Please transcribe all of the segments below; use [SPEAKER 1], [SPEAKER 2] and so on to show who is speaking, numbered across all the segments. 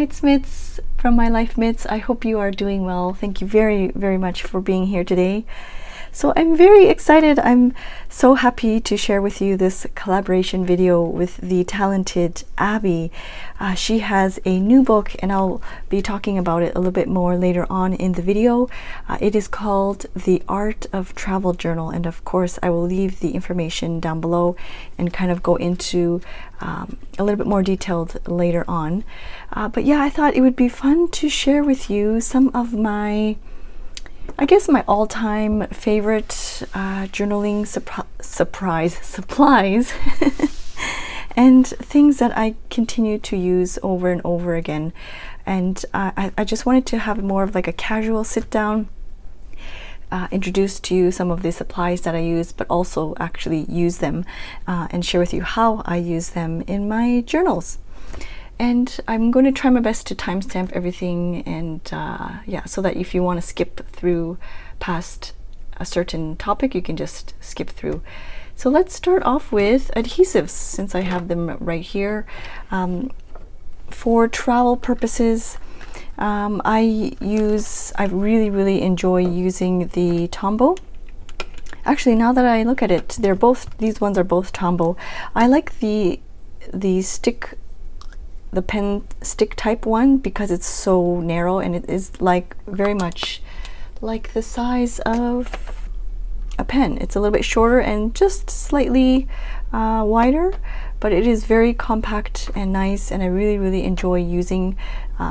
[SPEAKER 1] Hi, it's Mits from Mylifemits. I hope you are doing well. Thank you very, very much for being here today. So I'm very excited. I'm so happy to share with you this collaboration video with the talented Abbey. She has a new book, and I'll be talking about it a little bit more later on in the video. It is called The Art of Travel Journal, and of course I will leave the information down below and kind of go into a little bit more detailed later on. But yeah, I thought it would be fun to share with you some of my all-time favorite journaling supplies and things that I continue to use over and over again. And I just wanted to have more of like a casual sit-down, introduce to you some of the supplies that I use, but also actually use them and share with you how I use them in my journals. And I'm going to try my best to timestamp everything, and yeah, so that if you want to skip through past a certain topic, you can just skip through. So let's start off with adhesives, since I have them right here. For travel purposes, I really enjoy using the Tombow. Actually, now that I look at it, these ones are both Tombow. I like the pen stick type one because it's so narrow, and it is like very much like the size of a pen. It's a little bit shorter and just slightly wider, but it is very compact and nice, and I really enjoy using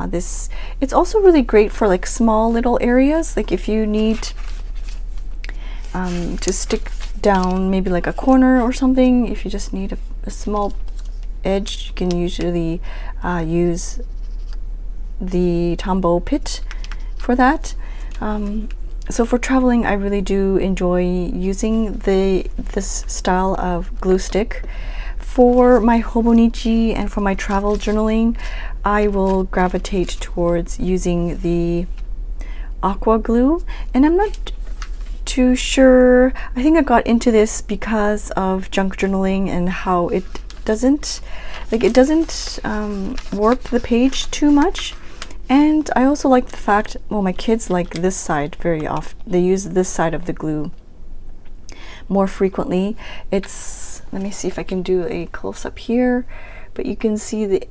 [SPEAKER 1] this. It's also really great for like small little areas, like if you need to stick down maybe like a corner or something. If you just need a small edge, you can usually use the Tombow pit for that. So for traveling, I really do enjoy using this style of glue stick. For my Hobonichi and for my travel journaling, I will gravitate towards using the aqua glue, and I'm not too sure. I think I got into this because of junk journaling and how it doesn't warp the page too much. And I also like the fact, well, my kids like this side very often. They use this side of the glue more frequently. Let me see if I can do a close-up here, but you can see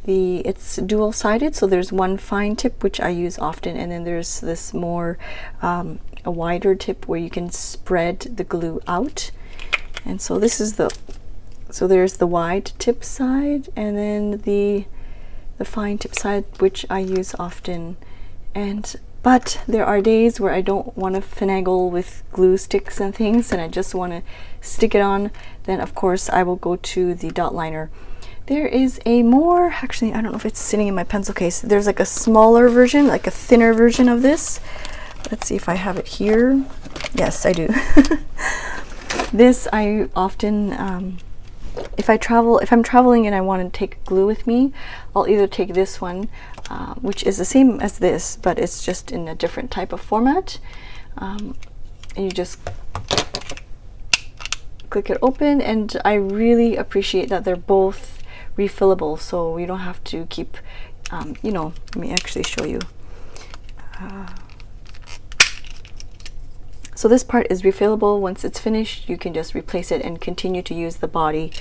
[SPEAKER 1] it's dual-sided, so there's one fine tip which I use often, and then there's this more a wider tip where you can spread the glue out. And so this is there's the wide tip side, and then the fine tip side, which I use often. But there are days where I don't want to finagle with glue sticks and things, and I just want to stick it on. Then of course I will go to the dot liner. There is actually, I don't know if it's sitting in my pencil case. There's like a smaller version, like a thinner version of this. Let's see if I have it here. Yes, I do. This I often if I'm traveling and I want to take glue with me, I'll either take this one, which is the same as this, but it's just in a different type of format. And you just click it open, and I really appreciate that they're both refillable, so you don't have to keep, let me actually show you. So this part is refillable. Once it's finished, you can just replace it and continue to use the body.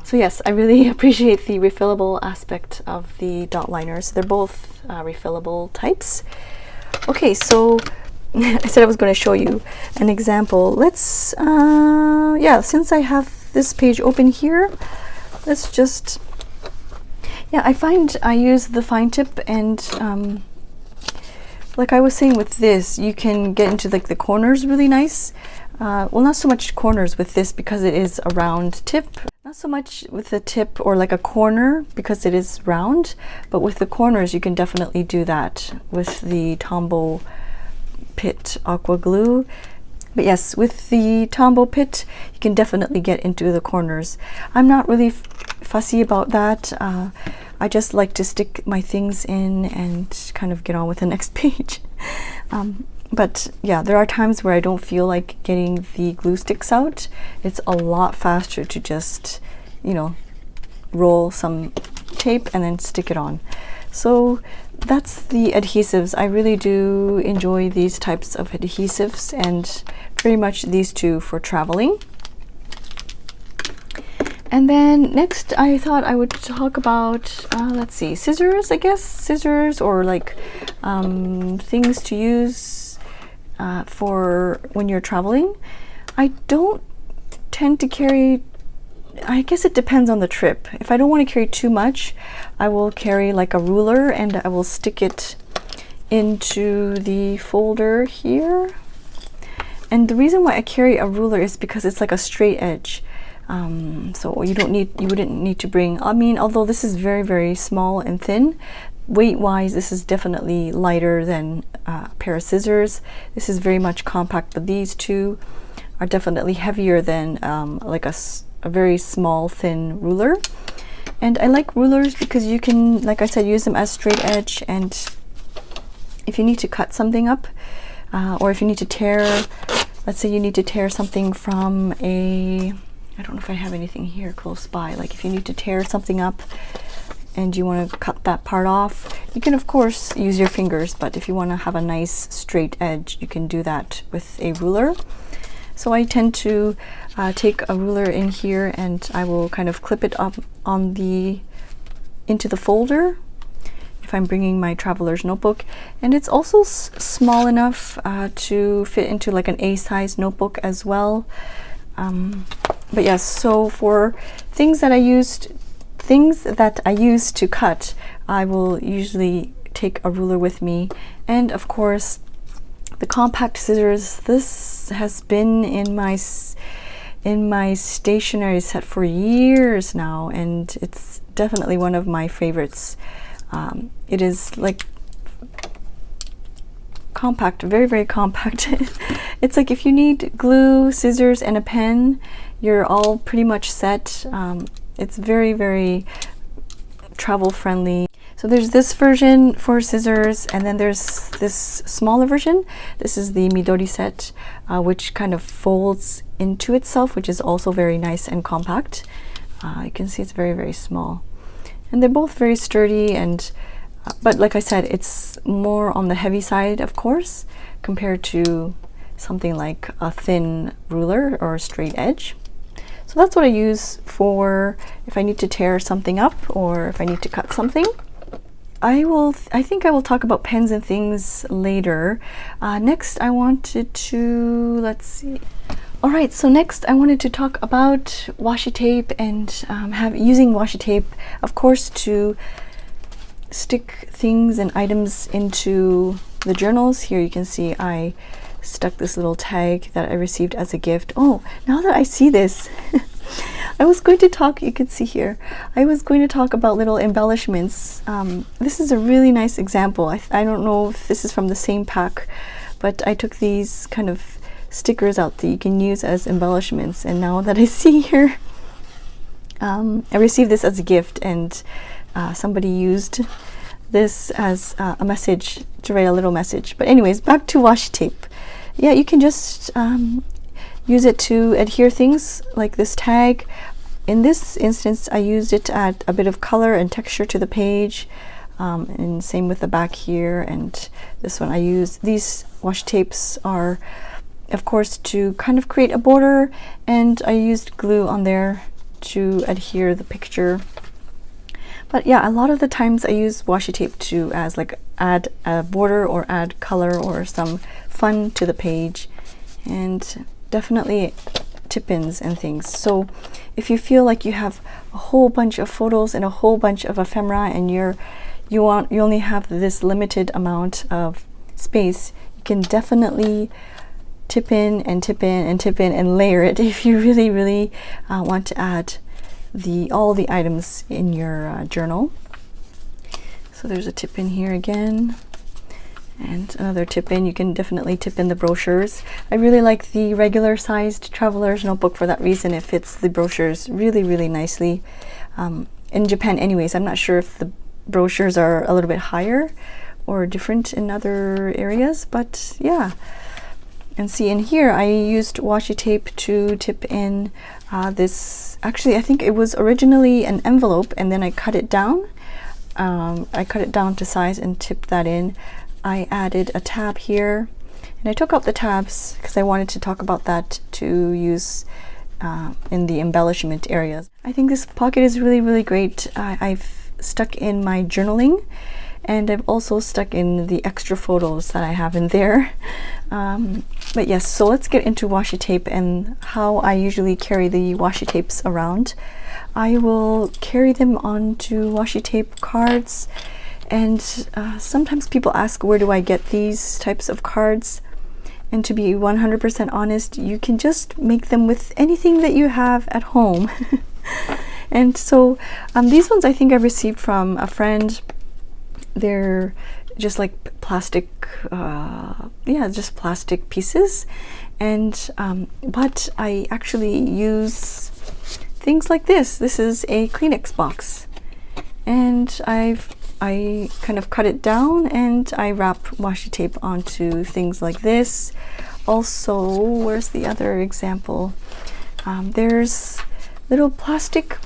[SPEAKER 1] So yes, I really appreciate the refillable aspect of the dot liners. They're both refillable types. Okay, so I said I was going to show you an example. Let's, since I have this page open here, let's just, I find I use the fine tip, and like I was saying with this, you can get into like the corners really nice. Well, not so much corners with this because it is a round tip. Not so much with the tip or like a corner because it is round, but with the corners you can definitely do that with the Tombow Pit aqua glue. But yes, with the Tombow Pit, you can definitely get into the corners. I'm not really fussy about that. I just like to stick my things in and kind of get on with the next page. But yeah, there are times where I don't feel like getting the glue sticks out. It's a lot faster to just, roll some tape and then stick it on. So that's the adhesives. I really do enjoy these types of adhesives, and very much these two for traveling. And then next I thought I would talk about, let's see, scissors, I guess. Scissors, or like things to use for when you're traveling. I don't tend to carry, I guess it depends on the trip. If I don't want to carry too much, I will carry like a ruler, and I will stick it into the folder here. And the reason why I carry a ruler is because it's like a straight edge. So you wouldn't need to bring, I mean, although this is very, very small and thin, weight-wise, this is definitely lighter than a pair of scissors. This is very much compact, but these two are definitely heavier than like a very small, thin ruler. And I like rulers because you can, like I said, use them as straight edge, and if you need to cut something up, or if you need to tear, let's say you need to tear something from a, I don't know if I have anything here close by, like if you need to tear something up and you want to cut that part off, you can of course use your fingers, but if you want to have a nice straight edge, you can do that with a ruler. So I tend to take a ruler in here, and I will kind of clip it up on into the folder if I'm bringing my traveler's notebook. And it's also small enough to fit into like an A-size notebook as well. But yes, so for things that I used to cut, I will usually take a ruler with me. And of course, the compact scissors. This has been in my stationery set for years now, and it's definitely one of my favorites. It is like compact, very, very compact. It's like if you need glue, scissors, and a pen, you're all pretty much set. It's very, very travel friendly. So there's this version for scissors, and then there's this smaller version. This is the Midori set, which kind of folds into itself, which is also very nice and compact. You can see it's very, very small. And they're both very sturdy, and but like I said, it's more on the heavy side, of course, compared to something like a thin ruler or a straight edge. So that's what I use for if I need to tear something up or if I need to cut something. I think I will talk about pens and things later. Next I wanted to, let's see. All right, so next I wanted to talk about washi tape and using washi tape, of course, to stick things and items into the journals. Here you can see I stuck this little tag that I received as a gift. Oh, now that I see this, I was going to talk, you can see here, I was going to talk about little embellishments. This is a really nice example. I don't know if this is from the same pack, but I took these kind of stickers out that you can use as embellishments, and now that I see here, I received this as a gift, and somebody used this as a message, to write a little message. But anyways, back to washi tape. Yeah, you can just use it to adhere things like this tag. In this instance, I used it to add a bit of color and texture to the page, and same with the back here. And this one, I use these washi tapes are, of course, to kind of create a border, and I used glue on there to adhere the picture. But yeah, a lot of the times I use washi tape to add a border or add color or some fun to the page, and definitely tip-ins and things. So if you feel like you have a whole bunch of photos and a whole bunch of ephemera, and you only have this limited amount of space, you can definitely tip in and tip in and tip in and layer it if you really, really want to add all the items in your journal. So there's a tip in here again, and another tip in. You can definitely tip in the brochures. I really like the regular sized traveler's notebook for that reason. It fits the brochures really, really nicely. In Japan anyways, I'm not sure if the brochures are a little bit higher or different in other areas, but yeah. And see, in here I used washi tape to tip in this, actually I think it was originally an envelope, and then I cut it down I cut it down to size and tipped that in. I added a tab here, and I took out the tabs because I wanted to talk about that to use in the embellishment areas. I think this pocket is really, really great. I've stuck in my journaling, and I've also stuck in the extra photos that I have in there. But yes, so let's get into washi tape and how I usually carry the washi tapes around. I will carry them onto washi tape cards, and sometimes people ask, where do I get these types of cards? And to be 100% honest, you can just make them with anything that you have at home. And so these ones I think I received from a friend. They're just like plastic, yeah, just plastic pieces. And but I actually use things like this. This is a Kleenex box, and I kind of cut it down and I wrap washi tape onto things like this. Also, where's the other example? There's little plastic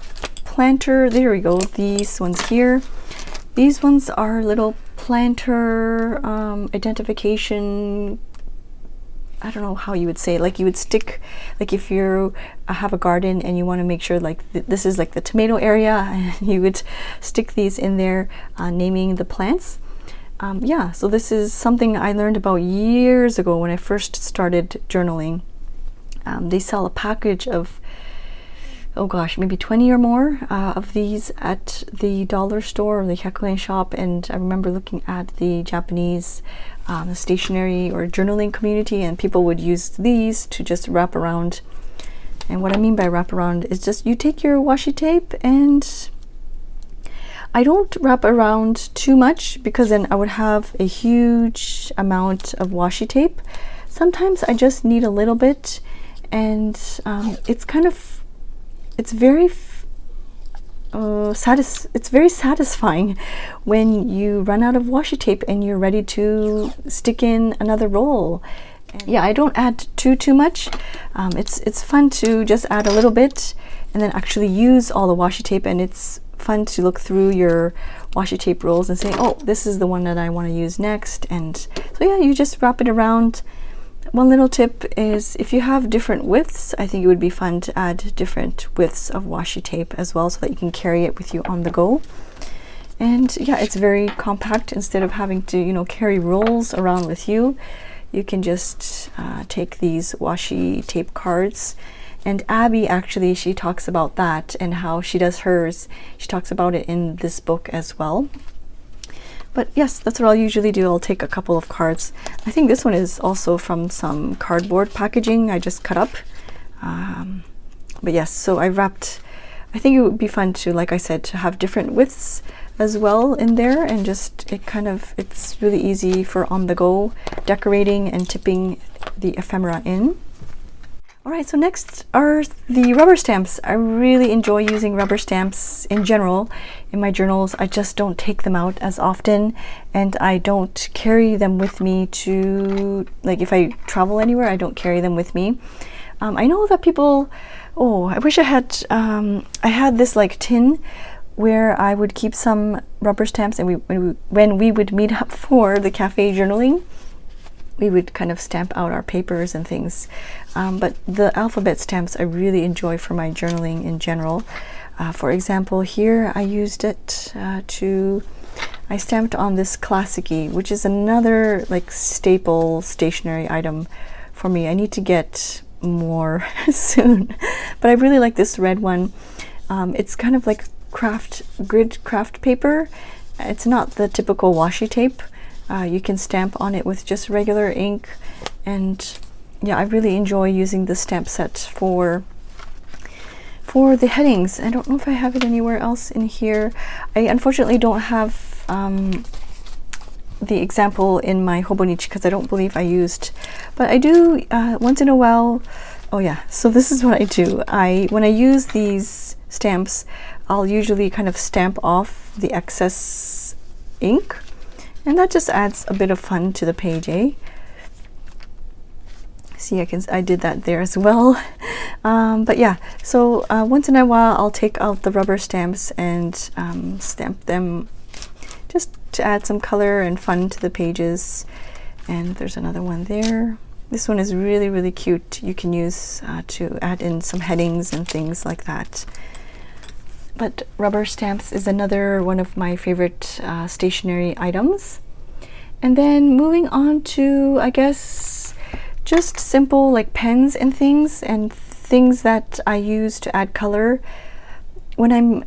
[SPEAKER 1] planter. There we go. These ones here. These ones are little planter identification. I don't know how you would say it. Like you would stick, like if you have a garden and you want to make sure like this is like the tomato area, and you would stick these in there, naming the plants. Yeah, so this is something I learned about years ago when I first started journaling. They sell a package of, oh gosh, maybe 20 or more of these at the dollar store or the 100 yen shop. And I remember looking at the Japanese stationery or journaling community, and people would use these to just wrap around. And what I mean by wrap around is just you take your washi tape, and I don't wrap around too much because then I would have a huge amount of washi tape. Sometimes I just need a little bit, and it's kind of, it's very satisfying when you run out of washi tape and you're ready to stick in another roll. And yeah, I don't add too much. It's fun to just add a little bit and then actually use all the washi tape, and it's fun to look through your washi tape rolls and say, oh, this is the one that I want to use next. And so yeah, you just wrap it around. One little tip is if you have different widths, I think it would be fun to add different widths of washi tape as well, so that you can carry it with you on the go. And yeah, it's very compact. Instead of having to, you know, carry rolls around with you, you can just take these washi tape cards. And Abbey, actually, she talks about that and how she does hers. She talks about it in this book as well. But yes, that's what I'll usually do. I'll take a couple of cards. I think this one is also from some cardboard packaging I just cut up. But yes, so I wrapped, I think it would be fun to, like I said, to have different widths as well in there, and just it's really easy for on the go decorating and tipping the ephemera in. Alright, so next are the rubber stamps. I really enjoy using rubber stamps in general in my journals. I just don't take them out as often, and I don't carry them with me to, like if I travel anywhere, I don't carry them with me. I know that people, oh, I wish I had this like tin where I would keep some rubber stamps, and when we would meet up for the cafe journaling, we would kind of stamp out our papers and things. But the alphabet stamps I really enjoy for my journaling in general. For example, here I used it I stamped on this Classicy, which is another like staple stationery item for me. I need to get more soon, but I really like this red one. It's kind of like grid craft paper. It's not the typical washi tape. You can stamp on it with just regular ink, and yeah, I really enjoy using the stamp set for the headings. I don't know if I have it anywhere else in here. I unfortunately don't have the example in my Hobonichi because I don't believe I used, but I do once in a while. Oh yeah, so this is what I do. When I use these stamps, I'll usually kind of stamp off the excess ink, and that just adds a bit of fun to the page, eh? See, I did that there as well. But yeah, so once in a while I'll take out the rubber stamps and stamp them just to add some color and fun to the pages. And there's another one there. This one is really, really cute. You can use to add in some headings and things like that. But rubber stamps is another one of my favorite stationery items. And then moving on to, I guess, just simple like pens and things that I use to add color. When I'm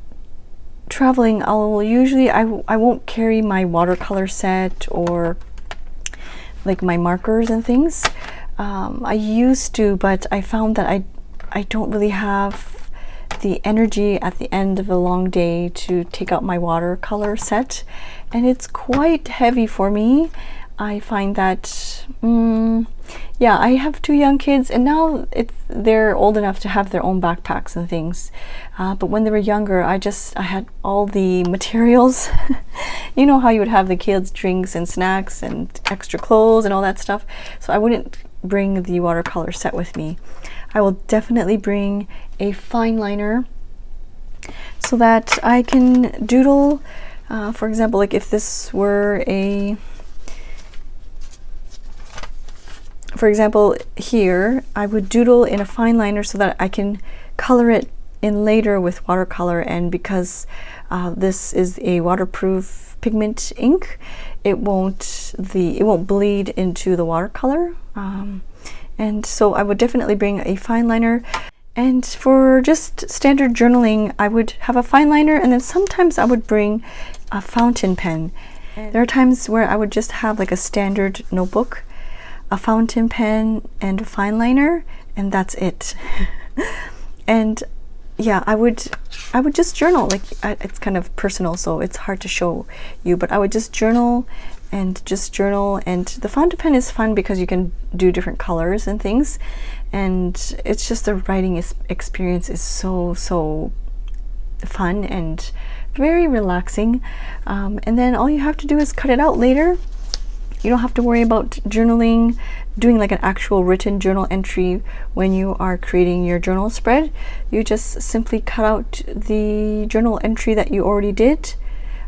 [SPEAKER 1] traveling, I won't carry my watercolor set or like my markers and things. I used to, but I found that I don't really have the energy at the end of a long day to take out my watercolor set, and it's quite heavy for me. I find that yeah, I have 2 young kids, and now they're old enough to have their own backpacks and things, but when they were younger, I had all the materials. You know how you would have the kids drinks and snacks and extra clothes and all that stuff, so I wouldn't bring the watercolor set with me. I will definitely bring a fine liner so that I can doodle. For example, like if this were for example, here, I would doodle in a fine liner so that I can color it in later with watercolor. And because this is a waterproof pigment ink, it won't bleed into the watercolor. And so I would definitely bring a fine liner. And for just standard journaling, I would have a fine liner, and then sometimes I would bring a fountain pen. There are times where I would just have like a standard notebook, a fountain pen, and a fine liner, and that's it. And yeah, I would just journal. Like it's kind of personal, so it's hard to show you, but I would just journal. And the fountain pen is fun because you can do different colors and things, and it's just the writing experience is so fun and very relaxing. And then all you have to do is cut it out later. You don't have to worry about journaling, doing like an actual written journal entry when you are creating your journal spread. You just simply cut out the journal entry that you already did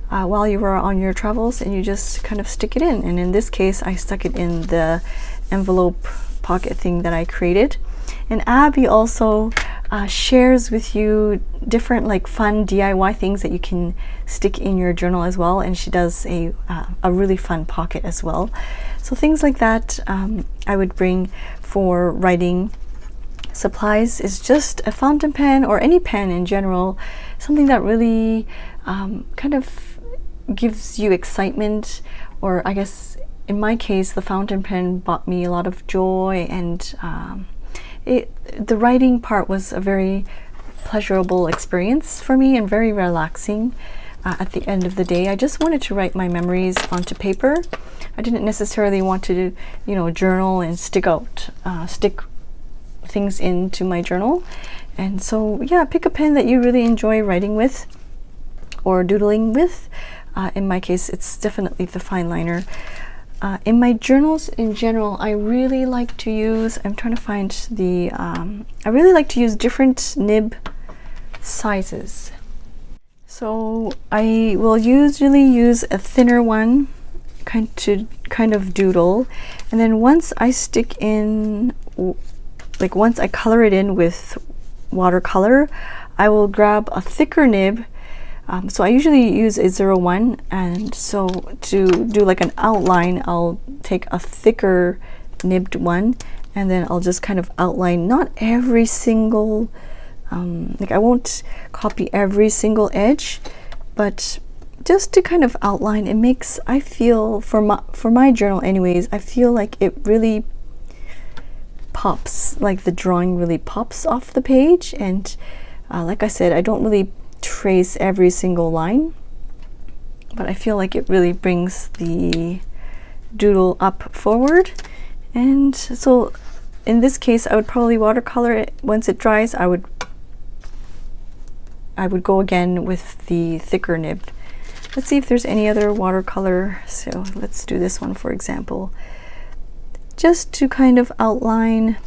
[SPEAKER 1] while you were on your travels, and you just kind of stick it in. And in this case, I stuck it in the envelope pocket thing that I created. And Abbey also shares with you different like fun DIY things that you can stick in your journal as well, and she does a really fun pocket as well. So things like that I would bring for writing. Supplies is just a fountain pen or any pen in general, something that really kind of gives you excitement, or I guess in my case the fountain pen brought me a lot of joy, and the writing part was a very pleasurable experience for me and very relaxing. At the end of the day, I just wanted to write my memories onto paper. I didn't necessarily want to, journal and stick things into my journal. And so yeah, pick a pen that you really enjoy writing with or doodling with. In my case, it's definitely the fine liner. In my journals in general, I really like to use, I'm trying to find the, I really like to use different nib sizes. So I will usually use a thinner one kind of doodle, and then once I stick in, like once I color it in with watercolor, I will grab a thicker nib. So I usually use a 01, and so to do like an outline, I'll take a thicker nibbed one, and then I'll just kind of outline, not every single, like I won't copy every single edge, but just to kind of outline. It makes, I feel, for my journal anyways, I feel like it really pops, like the drawing really pops off the page. And like I said, I don't really trace every single line, but I feel like it really brings the doodle up forward. And so in this case, I would probably watercolor it. Once it dries, I would go again with the thicker nib. Let's see if there's any other watercolor. So let's do this one, for example, just to kind of outline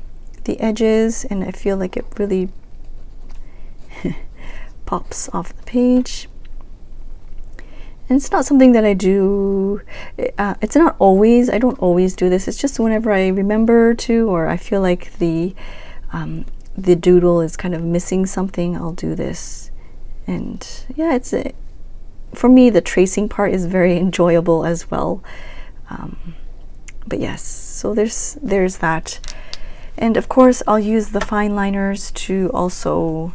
[SPEAKER 1] the edges, and I feel like it really pops off the page. And it's not something that I do, it's not always, I don't always do this. It's just whenever I remember to, or I feel like the doodle is kind of missing something, I'll do this. And yeah, it's for me, the tracing part is very enjoyable as well. But yes, so there's that. And of course, I'll use the fine liners to also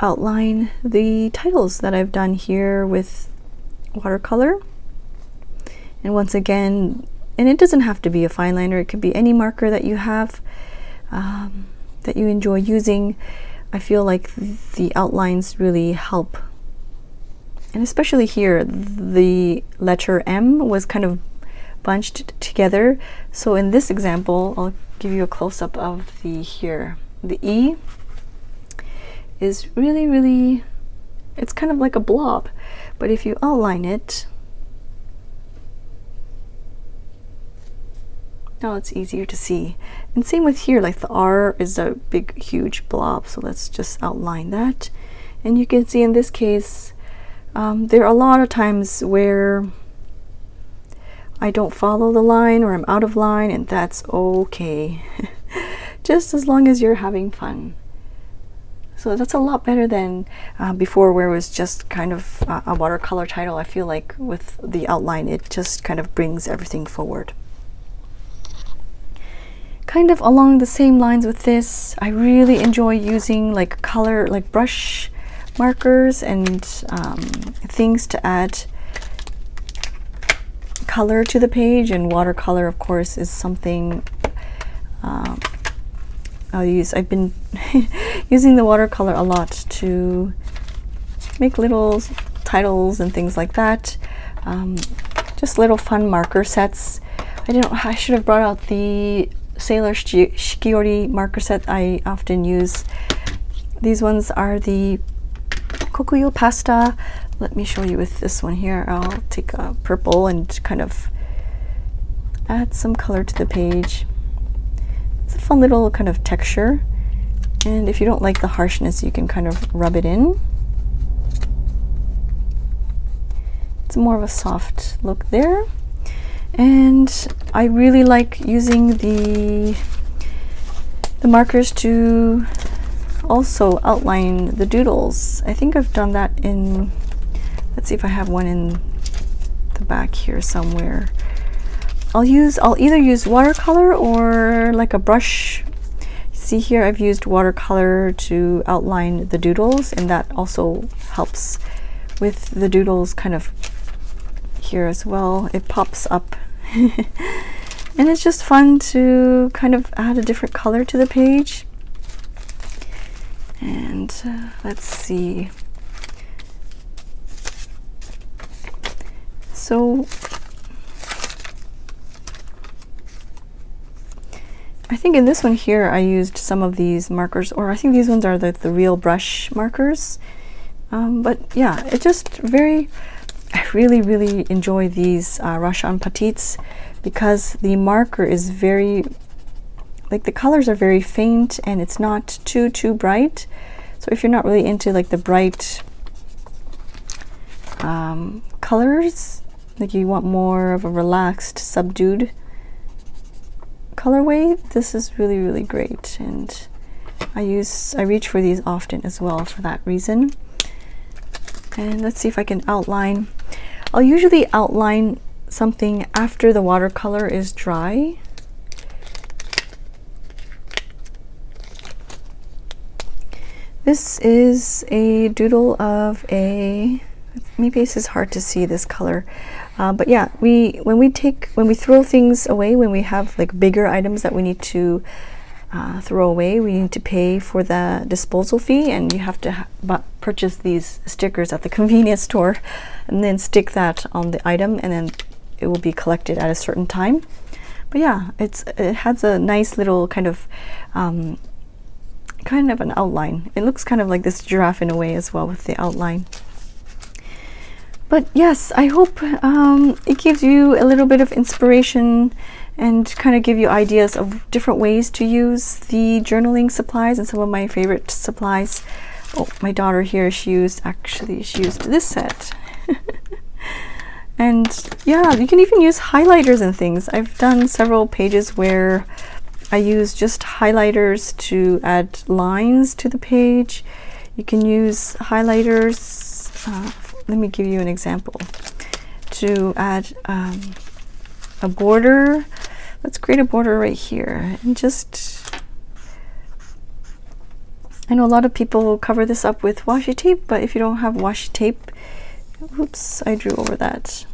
[SPEAKER 1] outline the titles that I've done here with watercolor. And once again, and it doesn't have to be a fine liner, it could be any marker that you have that you enjoy using. I feel like the outlines really help. And especially here, the letter M was kind of bunched together. So in this example, I'll give you a close-up of the here. The E is really, it's kind of like a blob. But if you outline it, now it's easier to see. And same with here, like the R is a big, huge blob. So let's just outline that. And you can see in this case, there are a lot of times where I don't follow the line or I'm out of line, and that's okay. Just as long as you're having fun. So that's a lot better than before, where it was just kind of a watercolor title. I feel like with the outline, it just kind of brings everything forward. Kind of along the same lines with this, I really enjoy using like color, like brush markers and things to add color to the page. And watercolor, of course, is something I'll use. I've been using the watercolor a lot to make little titles and things like that. Just little fun marker sets. I should have brought out the Sailor Shikiori marker set I often use. These ones are the Kokuyo pasta. Let me show you with this one here. I'll take a purple and kind of add some color to the page. It's a fun little kind of texture. And if you don't like the harshness, you can kind of rub it in. It's more of a soft look there. And I really like using the markers to also outline the doodles. I think I've done that in, let's see if I have one in the back here somewhere. I'll either use watercolor or like a brush. See here, I've used watercolor to outline the doodles, and that also helps with the doodles kind of here as well. It pops up. And it's just fun to kind of add a different color to the page. And let's see. So I think in this one here I used some of these markers, or I think these ones are the real brush markers. But yeah, it just I really enjoy these Rashan Petites because the marker is very, like the colors are very faint and it's not too bright. So if you're not really into like the bright colors, like you want more of a relaxed, subdued colorway, this is really great. And I reach for these often as well for that reason. And let's see if I can outline. I'll usually outline something after the watercolor is dry. This is a doodle of maybe this is hard to see this color, but yeah, when we throw things away, when we have like bigger items that we need to throw away, we need to pay for the disposal fee, and you have to purchase these stickers at the convenience store and then stick that on the item, and then it will be collected at a certain time. But yeah, it has a nice little kind of an outline. It looks kind of like this giraffe in a way as well with the outline. But yes, I hope it gives you a little bit of inspiration and kind of give you ideas of different ways to use the journaling supplies and some of my favorite supplies. Oh, my daughter here, she used this set. And yeah, you can even use highlighters and things. I've done several pages where I use just highlighters to add lines to the page. You can use highlighters, let me give you an example, to add a border. Let's create a border right here, and just, I know a lot of people will cover this up with washi tape, but if you don't have washi tape, oops, I drew over that.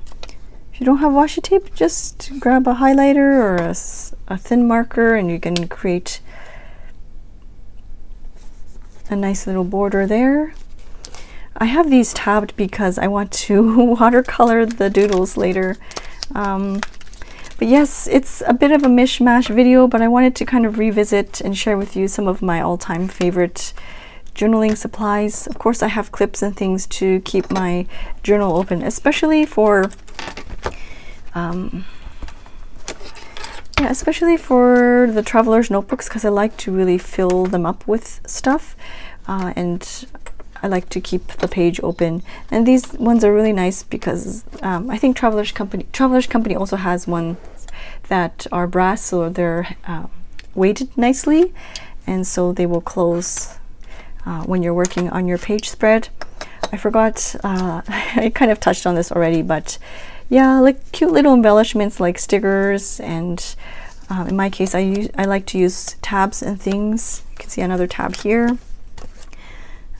[SPEAKER 1] If you don't have washi tape, just grab a highlighter or a thin marker and you can create a nice little border there. I have these tabbed because I want to watercolor the doodles later. But yes, it's a bit of a mishmash video, but I wanted to kind of revisit and share with you some of my all-time favorite journaling supplies. Of course, I have clips and things to keep my journal open, especially for the traveler's notebooks, because I like to really fill them up with stuff, and I like to keep the page open. And these ones are really nice because I think Traveler's Company also has ones that are brass, so they're weighted nicely, and so they will close when you're working on your page spread. I forgot, I kind of touched on this already, but yeah, like cute little embellishments like stickers, and in my case I like to use tabs and things. You can see another tab here.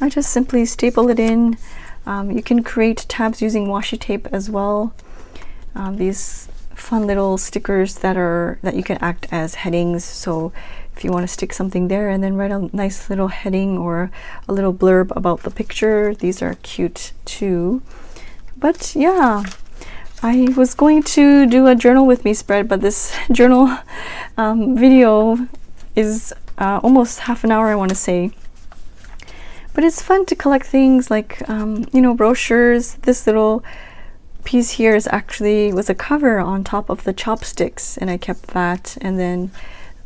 [SPEAKER 1] I just simply staple it in. You can create tabs using washi tape as well. These fun little stickers that you can act as headings. So if you want to stick something there and then write a nice little heading or a little blurb about the picture, these are cute too. But yeah, I was going to do a journal with me spread, but this journal video is almost half an hour, I want to say. But it's fun to collect things like, you know, brochures. This little piece here was a cover on top of the chopsticks, and I kept that. And then,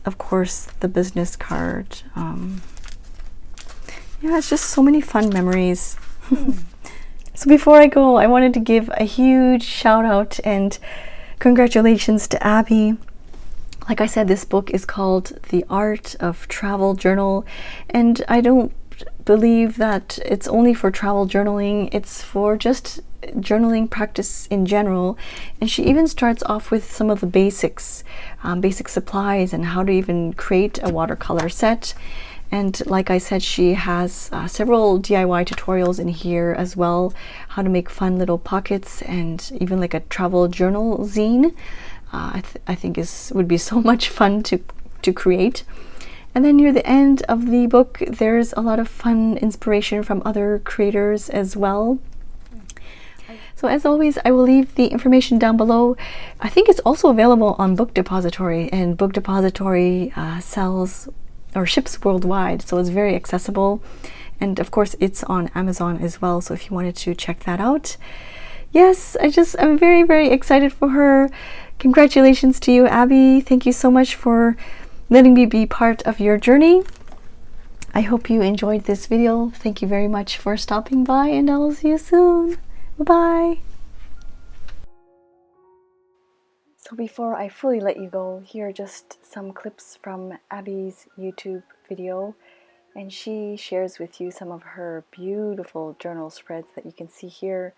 [SPEAKER 1] of course, the business card. Yeah, it's just so many fun memories. So before I go, I wanted to give a huge shout out and congratulations to Abbey. Like I said, this book is called The Art of Travel Journal, and I don't believe that it's only for travel journaling. It's for just journaling practice in general, and she even starts off with some of the basics, basic supplies, and how to even create a watercolor set. And like I said, she has several DIY tutorials in here as well, how to make fun little pockets, and even like a travel journal zine. I think would be so much fun to create. And then near the end of the book, there's a lot of fun inspiration from other creators as well. So as always, I will leave the information down below. I think it's also available on Book Depository, and Book Depository sells or ships worldwide, so it's very accessible. And of course, it's on Amazon as well, so if you wanted to check that out. Yes, I'm very, very excited for her. Congratulations to you, Abbey. Thank you so much for letting me be part of your journey. I hope you enjoyed this video. Thank you very much for stopping by, and I'll see you soon. Bye-bye. So before I fully let you go, here are just some clips from Abbey's YouTube video, and she shares with you some of her beautiful journal spreads that you can see here.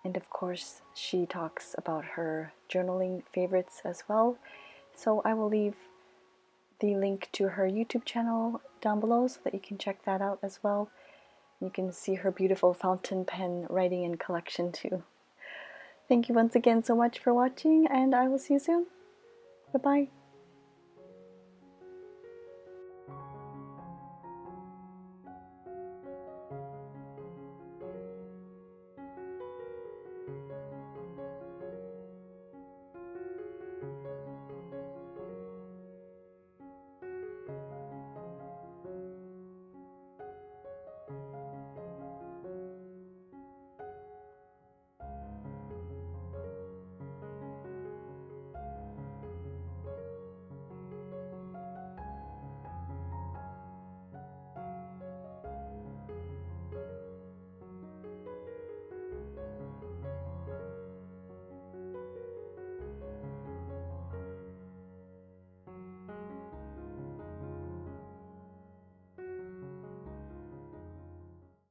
[SPEAKER 1] And of course, she talks about her journaling favorites as well. So I will leave the link to her YouTube channel down below so that you can check that out as well. You can see her beautiful fountain pen writing and collection too. Thank you once again so much for watching, and I will see you soon. Bye-bye.